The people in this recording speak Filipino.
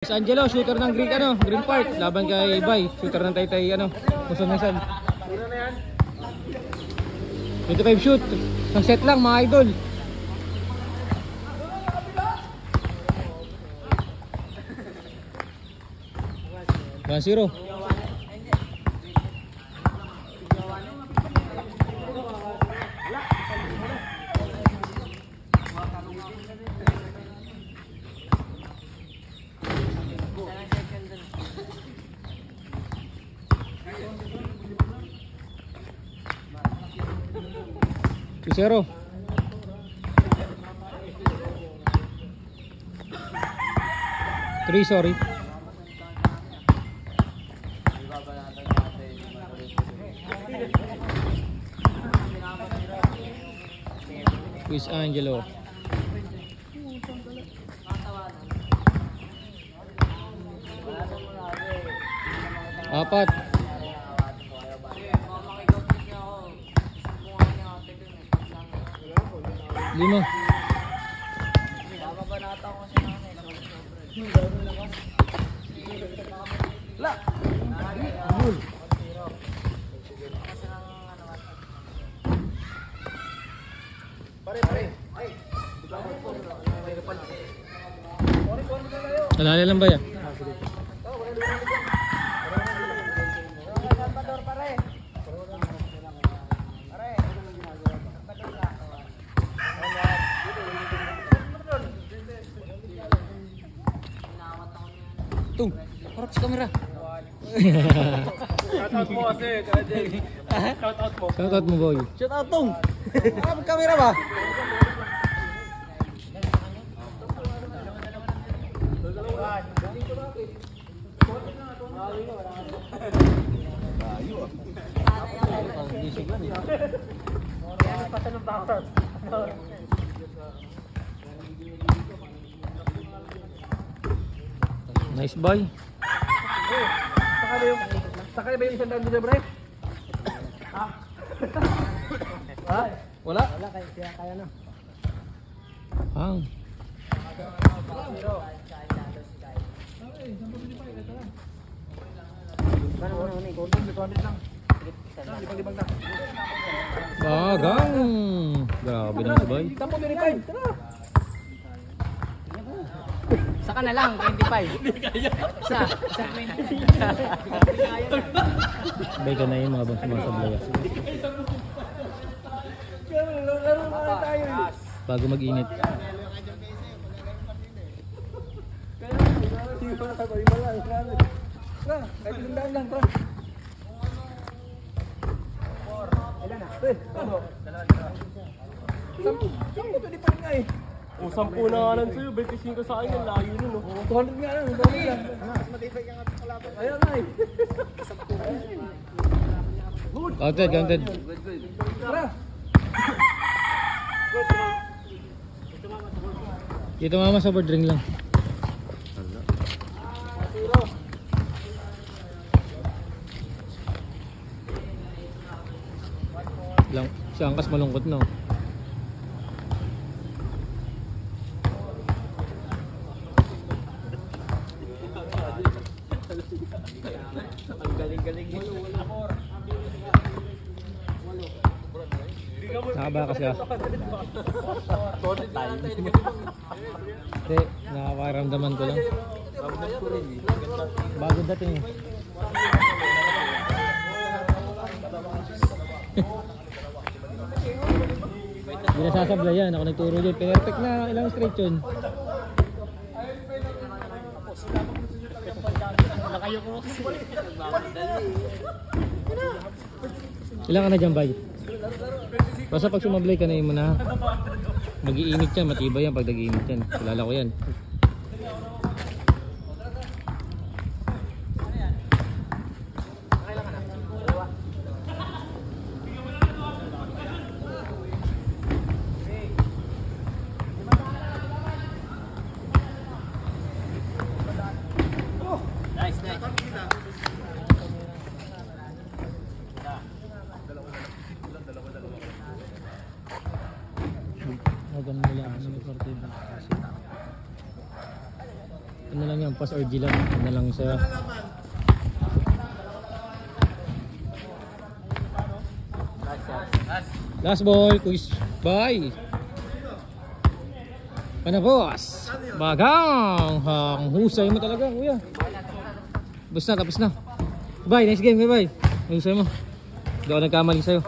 Si Angelo, shooter ng Green Park, laban kay Bay, shooter ng Taytay, Musunasan. 25 shoot, isang set lang mga idol. One zero. Zero. Three, sorry. Luis Angelo. Apat. Lima. Alala lang ba yan? Tung, harap sa kamera. Shoutout mo kasi, shoutout mo. Shoutout mo, boy. Shoutout Tung. Harap sa kamera ba? Nice boy. Sakali ba yung isang daan dito, Bre? Ha? Ha? Wala? Wala, kaya na. Hang. Bagang. Grabe na si boy. Saka na lang, 25. Hindi kaya. Isa 20. Bay ka na yun mga bang sumasablay. Bago mag-init. Kahit tandaan lang, Tron. Ilan na? Sampo to, di pa rin nga eh. O, 10 na nga lang sa'yo, 25 sa akin, ang layo nun, no? 200 nga lang, 200 lang. Mas matibay ka nga kalaban. Ayaw nga eh. Counted. Tara! Dito mama sa board ring lang. Lang, si Angkas malungkot no. Ang galing-galing mo. Nakaba kasi ako. Hindi, nakakaramdaman ko lang. Bago dating eh. Hindi na sasablayan, ako nagturo dyan. Perfect na, ilang straight yun. Ilang ka na dyan, Bay? Basta pag sumablay ka na yun mo na. Mag-iinit yan, matibay yan pag nag-iinit yan. Kilala ko yan. Ganun nila ang partida kasi Bukas or Gilan. Ano na lang siya. Last ball, quiz. Bye. Panagos. Bagang. Ang husay mo talaga, kuya. Tapos na. Bye, nice game. Bye. Husay mo. Hindi ako nagkamali sa'yo.